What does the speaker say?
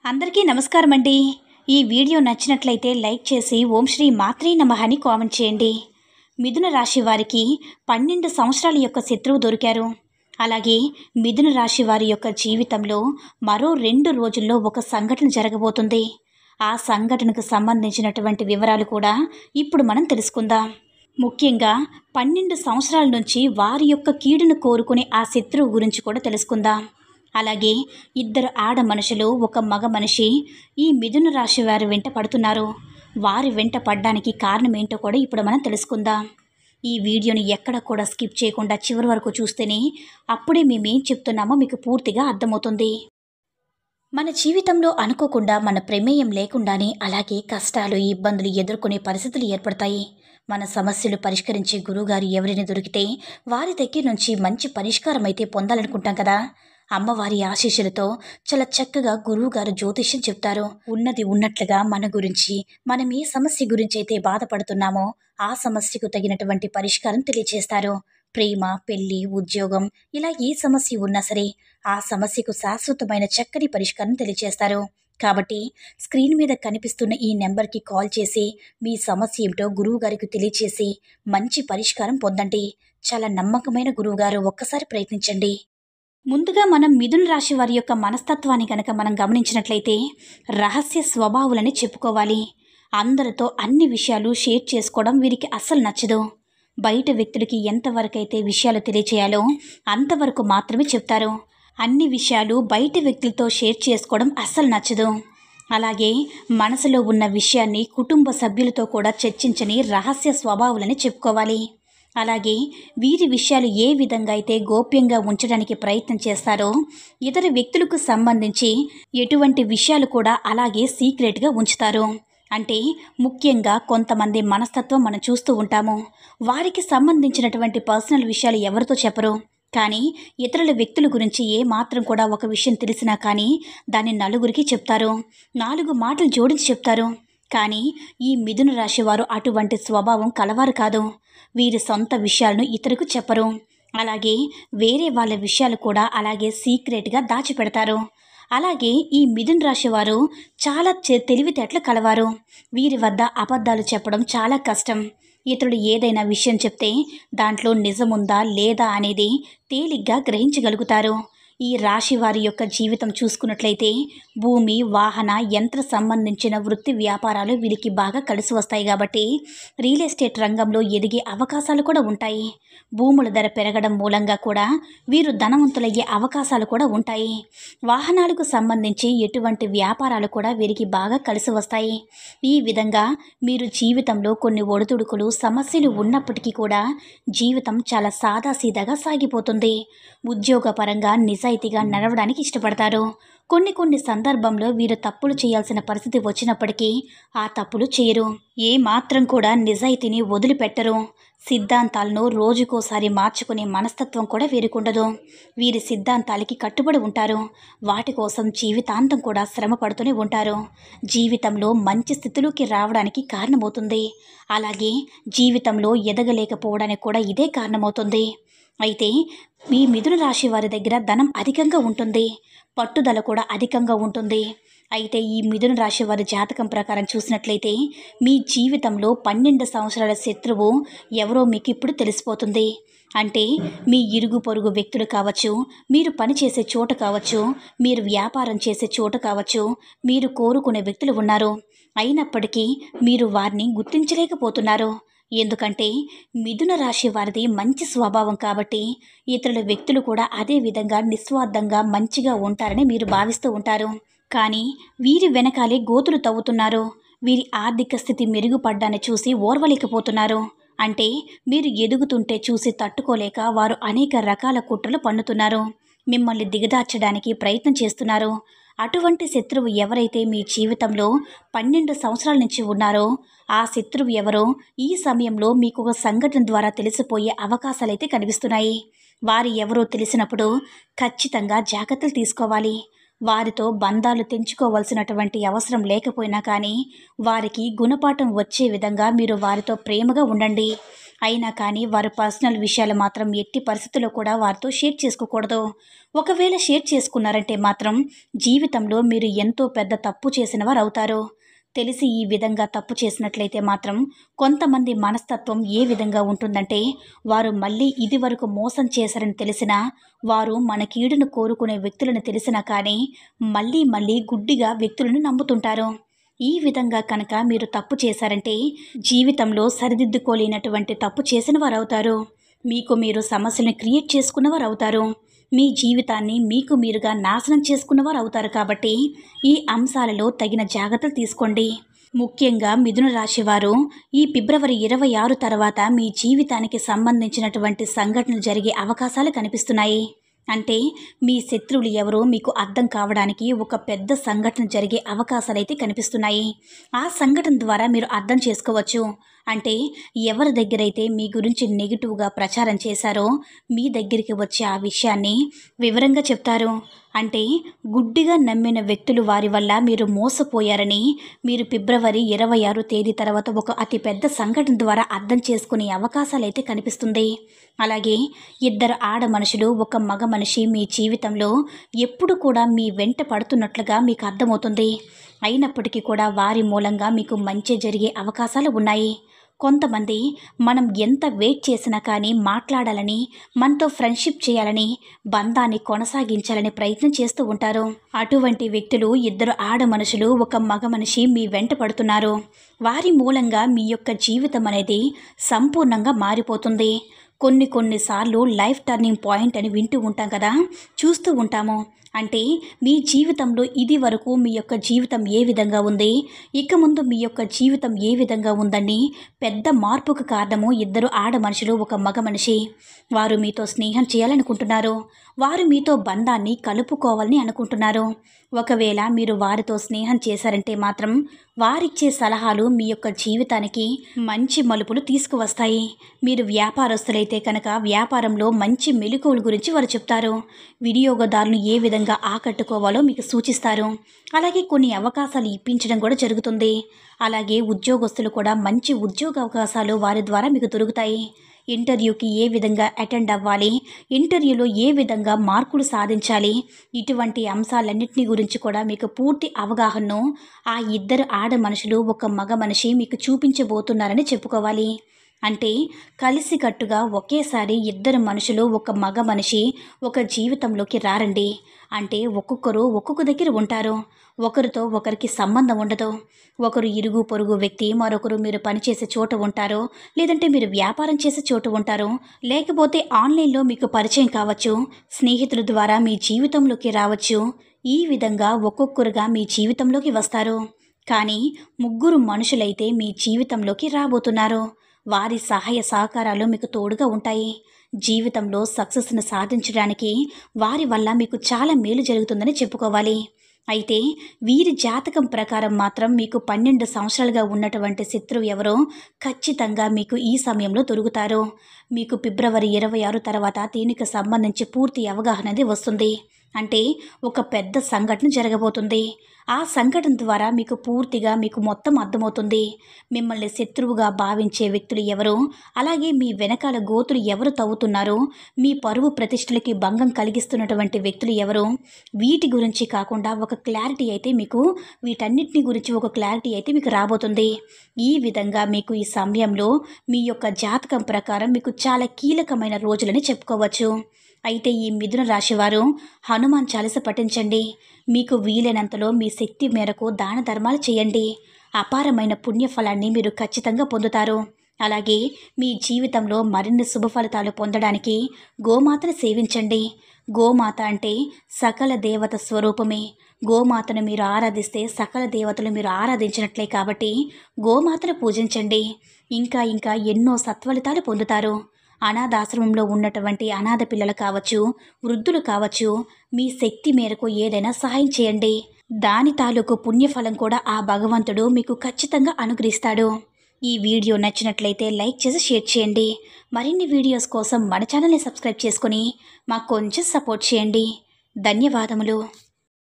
అందరికీ నమస్కారం అండి. ఈ వీడియో నచ్చినట్లయితే లైక్ చేసి ఓం శ్రీ మాత్రే నమః అని కామెంట్ చేయండి. మిథున రాశి వారికి 12 సంవత్సరాల యొక్క శత్రువు దొరికారు. అలాగే మిథున రాశి వారి యొక్క జీవితంలో మరో 2 రోజుల్లో ఒక సంఘటన జరగబోతుంది. ఆ సంఘటనకు సంబంధించినటువంటి వివరాలు కూడా ఇప్పుడు మనం తెలుసుకుందాం. ముఖ్యంగా 12 సంవత్సరాల నుంచి వారి యొక్క కీడును కోరుకునే ఆ శత్రువు గురించి కూడా తెలుసుకుందాం. అలాగే 2 ఆడ మనుషులు ఒక మగ మనిషి ఈ మిథున రాశి వారి వెంట పడుతున్నారు. వారి వెంట పడ్డానికి కారణం ఏంటో కూడా ఇప్పుడు మనం తెలుసుకుందాం. ఈ వీడియోని ఎక్కడ కూడా స్కిప్ చేయకుండా చివరి వరకు చూస్తేనే అప్పుడే మేమేం చెప్తున్నామో మీకు పూర్తిగా అర్థమవుతుంది. మన జీవితంలో అనుకోకుండా మన ప్రమేయం లేకుండానే అలాగే కష్టాలు ఇబ్బందులు ఎదుర్కొనే పరిస్థితులు ఏర్పడతాయి. మన సమస్యలు పరిష్కరించే గురువుగారు ఎవరైనా దొరికితే వారి దగ్గర నుంచి మంచి పరిష్కారం అయితే పొందాలనుకుంటాం కదా. అమ్మవారి ఆశీస్సులతో చాలా చక్కగా గురువుగారు జ్యోతిష్యం చెప్తారు. ఉన్నది ఉన్నట్లుగా మన గురించి, మనం ఏ సమస్య గురించి అయితే బాధపడుతున్నామో ఆ సమస్యకు తగినటువంటి పరిష్కారం తెలియజేస్తారు. ప్రేమ, పెళ్లి, ఉద్యోగం ఇలా ఏ సమస్య ఉన్నా సరే ఆ సమస్యకు శాశ్వతమైన చక్కని పరిష్కారం తెలియజేస్తారు. కాబట్టి స్క్రీన్ మీద కనిపిస్తున్న ఈ నెంబర్కి కాల్ చేసి మీ సమస్య ఏమిటో గురువుగారికి తెలియచేసి మంచి పరిష్కారం పొందండి. చాలా నమ్మకమైన గురువుగారు, ఒక్కసారి ప్రయత్నించండి. ముందుగా మనం మిథున రాశి వారి యొక్క మనస్తత్వాన్ని కనుక మనం గమనించినట్లయితే రహస్య స్వభావాలని చెప్పుకోవాలి. అందరితో అన్ని విషయాలు షేర్ చేసుకోవడం వీరికి అస్సలు నచ్చదు. బయట వ్యక్తులకి ఎంతవరకైతే విషయాలు తెలియచేయాలో అంతవరకు మాత్రమే చెప్తారు. అన్ని విషయాలు బయట వ్యక్తులతో షేర్ చేసుకోవడం అస్సలు నచ్చదు. అలాగే మనసులో ఉన్న విషయాన్ని కుటుంబ సభ్యులతో కూడా చర్చించని రహస్య స్వభావాలని చెప్పుకోవాలి. అలాగే వీరి విషయాలు ఏ విధంగా అయితే గోప్యంగా ఉంచడానికి ప్రయత్నం చేస్తారో ఇతర వ్యక్తులకు సంబంధించి ఎటువంటి విషయాలు కూడా అలాగే సీక్రెట్గా ఉంచుతారు. అంటే ముఖ్యంగా కొంతమంది మనస్తత్వం మనం చూస్తూ ఉంటాము. వారికి సంబంధించినటువంటి పర్సనల్ విషయాలు ఎవరితో చెప్పరు. కానీ ఇతరుల వ్యక్తుల గురించి ఏ మాత్రం కూడా ఒక విషయం తెలిసినా కానీ దాన్ని నలుగురికి చెప్తారు. 4 మాటలు జోడించి చెప్తారు. కానీ ఈ మిథున రాశి వారు అటువంటి స్వభావం కలవారు కాదు. వీరి సొంత విషయాలను ఇతరులకు చెప్పరు. అలాగే వేరే వాళ్ళ విషయాలు కూడా అలాగే సీక్రెట్గా దాచిపెడతారు. అలాగే ఈ మిథున రాశి వారు చాలా తెలివితేటలు కలవారు. వీరి వద్ద అబద్ధాలు చెప్పడం చాలా కష్టం. ఇతరులు ఏదైనా విషయం చెప్తే దాంట్లో నిజముందా లేదా అనేది తేలిగ్గా గ్రహించగలుగుతారు. ఈ రాశి వారి యొక్క జీవితం చూసుకున్నట్లయితే భూమి, వాహన, యంత్ర సంబంధించిన వృత్తి వ్యాపారాలు వీరికి బాగా కలిసి వస్తాయి. కాబట్టి రియల్ ఎస్టేట్ రంగంలో ఎదిగే అవకాశాలు కూడా ఉంటాయి. భూముల ధర పెరగడం మూలంగా కూడా వీరు ధనవంతులయ్యే అవకాశాలు కూడా ఉంటాయి. వాహనాలకు సంబంధించి ఎటువంటి వ్యాపారాలు కూడా వీరికి బాగా కలిసి వస్తాయి. ఈ విధంగా మీరు జీవితంలో కొన్ని ఒడిదుడుకులు, సమస్యలు ఉన్నప్పటికీ కూడా జీవితం చాలా సాదాసీదాగా సాగిపోతుంది. ఉద్యోగపరంగా నిజాయితీగా నడవడానికి ఇష్టపడతారు. కొన్ని సందర్భంలో వీరు తప్పులు చేయాల్సిన పరిస్థితి వచ్చినప్పటికీ ఆ తప్పులు చేయరు. ఏ మాత్రం కూడా నిజాయితీని వదిలిపెట్టరు. సిద్ధాంతాలను రోజుకోసారి మార్చుకునే మనస్తత్వం కూడా వీరికుండదు. వీరి సిద్ధాంతాలకి కట్టుబడి ఉంటారు. వాటి కోసం జీవితాంతం కూడా శ్రమ పడుతూనే ఉంటారు. జీవితంలో మంచి స్థితిలోకి రావడానికి కారణమవుతుంది. అలాగే జీవితంలో ఎదగలేకపోవడానికి కూడా ఇదే కారణమవుతుంది. అయితే ఈ మిథున రాశి వారి దగ్గర ధనం అధికంగా ఉంటుంది. పట్టుదల కూడా అధికంగా ఉంటుంది. అయితే ఈ మిథున రాశి వారి జాతకం ప్రకారం చూసినట్లయితే మీ జీవితంలో 12 సంవత్సరాల శత్రువు ఎవరో మీకు ఇప్పుడు తెలిసిపోతుంది. అంటే మీ ఇరుగు పొరుగు వ్యక్తులు కావచ్చు, మీరు పనిచేసే చోట కావచ్చు, మీరు వ్యాపారం చేసే చోట కావచ్చు, మీరు కోరుకునే వ్యక్తులు ఉన్నారు. అయినప్పటికీ మీరు వారిని గుర్తించలేకపోతున్నారు. ఎందుకంటే మిథున రాశి వారిది మంచి స్వభావం కాబట్టి ఇతరుల వ్యక్తులు కూడా అదే విధంగా నిస్వార్థంగా మంచిగా ఉంటారని మీరు భావిస్తూ ఉంటారు. కానీ వీరి వెనకాలే గోతులు తవ్వుతున్నారు. వీరి ఆర్థిక స్థితి మెరుగుపడ్డాన్ని చూసి ఓర్వలేకపోతున్నారు. అంటే మీరు ఎదుగుతుంటే చూసి తట్టుకోలేక వారు అనేక రకాల కుట్రలు పన్నుతున్నారు. మిమ్మల్ని దిగదార్చడానికి ప్రయత్నం చేస్తున్నారు. అటువంటి శత్రువు ఎవరైతే మీ జీవితంలో 12 సంవత్సరాల నుంచి ఉన్నారో ఆ శత్రువు ఎవరో ఈ సమయంలో మీకు ఒక సంఘటన ద్వారా తెలిసిపోయే అవకాశాలైతే కనిపిస్తున్నాయి. వారు ఎవరో తెలిసినప్పుడు ఖచ్చితంగా జాగ్రత్తలు తీసుకోవాలి. వారితో బంధాలు తెంచుకోవాల్సినటువంటి అవసరం లేకపోయినా కానీ వారికి గుణపాఠం వచ్చే విధంగా మీరు వారితో ప్రేమగా ఉండండి. అయినా కానీ వారి పర్సనల్ విషయాలు మాత్రం ఎట్టి పరిస్థితుల్లో కూడా వారితో షేర్ చేసుకోకూడదు. ఒకవేళ షేర్ చేసుకున్నారంటే మాత్రం జీవితంలో మీరు ఎంతో పెద్ద తప్పు చేసిన వారు అవుతారు. తెలిసి ఈ విధంగా తప్పు చేసినట్లయితే మాత్రం కొంతమంది మనస్తత్వం ఏ విధంగా ఉంటుందంటే, వారు మళ్ళీ ఇదివరకు మోసం చేశారని తెలిసినా, వారు మన కీడును కోరుకునే వ్యక్తులను తెలిసినా కానీ మళ్ళీ మళ్ళీ గుడ్డిగా వ్యక్తులను నమ్ముతుంటారు. ఈ విధంగా కనుక మీరు తప్పు చేశారంటే జీవితంలో సరిదిద్దుకోలేనటువంటి తప్పు చేసిన వారు అవుతారు. మీకు మీరు సమస్యలను క్రియేట్ చేసుకున్నవారు అవుతారు. మీ జీవితాన్ని మీకు మీరుగా నాశనం చేసుకున్నవారు అవుతారు. కాబట్టి ఈ అంశాలలో తగిన జాగ్రత్తలు తీసుకోండి. ముఖ్యంగా మిథున రాశి వారు ఈ ఫిబ్రవరి 26 తర్వాత మీ జీవితానికి సంబంధించినటువంటి సంఘటనలు జరిగే అవకాశాలు కనిపిస్తున్నాయి. అంటే మీ శత్రువులు ఎవరో మీకు అర్థం కావడానికి ఒక పెద్ద సంఘటన జరిగే అవకాశాలైతే కనిపిస్తున్నాయి. ఆ సంఘటన ద్వారా మీరు అర్థం చేసుకోవచ్చు. అంటే ఎవరి దగ్గరైతే మీ గురించి నెగిటివ్గా ప్రచారం చేశారో మీ దగ్గరికి వచ్చి ఆ విషయాన్ని వివరంగా చెప్తారు. అంటే గుడ్డిగా నమ్మిన వ్యక్తులు వారి వల్ల మీరు మోసపోయారని మీరు ఫిబ్రవరి 26 తేదీ తర్వాత ఒక అతిపెద్ద సంఘటన ద్వారా అర్థం చేసుకునే అవకాశాలైతే కనిపిస్తుంది. అలాగే ఇద్దరు ఆడ మనుషులు ఒక మగ మనిషి మీ జీవితంలో ఎప్పుడు కూడా మీ వెంట పడుతున్నట్లుగా మీకు అర్థమవుతుంది. అయినప్పటికీ కూడా వారి మూలంగా మీకు మంచి జరిగే అవకాశాలు ఉన్నాయి. కొంతమంది మనం ఎంత వెయిట్ చేసినా కానీ మాట్లాడాలని, మనతో ఫ్రెండ్షిప్ చేయాలని, బంధాన్ని కొనసాగించాలని ప్రయత్నం చేస్తూ ఉంటారు. అటువంటి వ్యక్తులు ఇద్దరు ఆడ మనుషులు ఒక మగ మనిషి మీ వెంట పడుతున్నారు. వారి మూలంగా మీ యొక్క జీవితం అనేది సంపూర్ణంగా మారిపోతుంది. కొన్నిసార్లు లైఫ్ టర్నింగ్ పాయింట్ అని వింటూ ఉంటాం కదా, చూస్తూ ఉంటాము. అంటే మీ జీవితంలో ఇది వరకు మీ యొక్క జీవితం ఏ విధంగా ఉంది, ఇక ముందు మీ యొక్క జీవితం ఏ విధంగా ఉందని పెద్ద మార్పుకు కారణము ఇద్దరు ఆడ మనుషులు ఒక మగ మనిషి. వారు మీతో స్నేహం చేయాలనుకుంటున్నారు. వారు మీతో బంధాన్ని కలుపుకోవాలని అనుకుంటున్నారు. ఒకవేళ మీరు వారితో స్నేహం చేశారంటే మాత్రం వారిచ్చే సలహాలు మీ యొక్క జీవితానికి మంచి మలుపులు తీసుకువస్తాయి. మీరు వ్యాపారస్తులైతే కనుక వ్యాపారంలో మంచి మెలకువల గురించి వారు చెప్తారు. వినియోగదారులను ఏ విధంగా ఆకట్టుకోవాలో మీకు సూచిస్తారు. అలాగే కొన్ని అవకాశాలు ఇప్పించడం కూడా జరుగుతుంది. అలాగే ఉద్యోగస్తులు కూడా మంచి ఉద్యోగ అవకాశాలు వారి ద్వారా మీకు దొరుకుతాయి. ఇంటర్వ్యూకి ఏ విధంగా అటెండ్ అవ్వాలి, ఇంటర్వ్యూలో ఏ విధంగా మార్కులు సాధించాలి, ఇటువంటి అంశాలన్నింటినీ గురించి కూడా మీకు పూర్తి అవగాహనను ఆ ఇద్దరు ఆడ మనుషులు ఒక మగ మనిషి మీకు చూపించబోతున్నారని చెప్పుకోవాలి. అంటే కలిసికట్టుగా ఒకేసారి ఇద్దరు మనుషులు ఒక మగ మనిషి ఒక జీవితంలోకి రారండి. అంటే ఒక్కొక్కరు ఒక్కొక్క దగ్గర ఉంటారు. ఒకరితో ఒకరికి సంబంధం ఉండదు. ఒకరు ఇరుగు పొరుగు వ్యక్తి, మరొకరు మీరు పనిచేసే చోట ఉంటారు, లేదంటే మీరు వ్యాపారం చేసే చోట ఉంటారు, లేకపోతే ఆన్లైన్లో మీకు పరిచయం కావచ్చు, స్నేహితుల ద్వారా మీ జీవితంలోకి రావచ్చు. ఈ విధంగా ఒక్కొక్కరుగా మీ జీవితంలోకి వస్తారు. కానీ ముగ్గురు మనుషులైతే మీ జీవితంలోకి రాబోతున్నారు. వారి సహాయ సహకారాలు మీకు తోడుగా ఉంటాయి. జీవితంలో సక్సెస్ను సాధించడానికి వారి వల్ల మీకు చాలా మేలు జరుగుతుందని చెప్పుకోవాలి. అయితే వీరి జాతకం ప్రకారం మాత్రం మీకు 12 సంవత్సరాలుగా ఉన్నటువంటి శత్రువు ఎవరో ఖచ్చితంగా మీకు ఈ సమయంలో దొరుకుతారు. మీకు ఫిబ్రవరి 26 తర్వాత దీనికి సంబంధించి పూర్తి అవగాహన అనేది వస్తుంది. అంటే ఒక పెద్ద సంఘటన జరగబోతుంది. ఆ సంఘటన ద్వారా మీకు పూర్తిగా మీకు మొత్తం అర్థమవుతుంది. మిమ్మల్ని శత్రువుగా భావించే వ్యక్తులు ఎవరు, అలాగే మీ వెనకాల గోతులు ఎవరు తవ్వుతున్నారో, మీ పరువు ప్రతిష్టలకి భంగం కలిగిస్తున్నటువంటి వ్యక్తులు ఎవరు, వీటి గురించి కాకుండా ఒక క్లారిటీ అయితే మీకు వీటన్నిటిని గురించి ఒక క్లారిటీ అయితే మీకు రాబోతుంది. ఈ విధంగా మీకు ఈ సమయంలో మీ యొక్క జాతకం ప్రకారం మీకు చాలా కీలకమైన రోజులని చెప్పుకోవచ్చు. అయితే ఈ మిథున రాశి వారు హనుమాన్ చాలీస పఠించండి. మీకు వీలైనంతలో మీ శక్తి మేరకు దాన ధర్మాలు చేయండి. అపారమైన పుణ్యఫలాన్ని మీరు ఖచ్చితంగా పొందుతారు. అలాగే మీ జీవితంలో మరిన్ని శుభ ఫలితాలు పొందడానికి గోమాతను సేవించండి. గోమాత అంటే సకల దేవత స్వరూపమే. గోమాతను మీరు ఆరాధిస్తే సకల దేవతలు మీరు ఆరాధించినట్లే. కాబట్టి గోమాతను పూజించండి. ఇంకా ఎన్నో సత్ఫలితాలు పొందుతారు. అనాథాశ్రమంలో ఉన్నటువంటి అనాథ పిల్లలు కావచ్చు, వృద్ధులు కావచ్చు, మీ శక్తి మేరకు ఏదైనా సహాయం చేయండి. దాని తాలూకు పుణ్యఫలం కూడా ఆ భగవంతుడు మీకు ఖచ్చితంగా అనుగ్రహిస్తాడు. ఈ వీడియో నచ్చినట్లయితే లైక్ చేసి షేర్ చేయండి. మరిన్ని వీడియోస్ కోసం మన ఛానల్ని సబ్స్క్రైబ్ చేసుకొని మాకు కొంచెం సపోర్ట్ చేయండి. ధన్యవాదములు.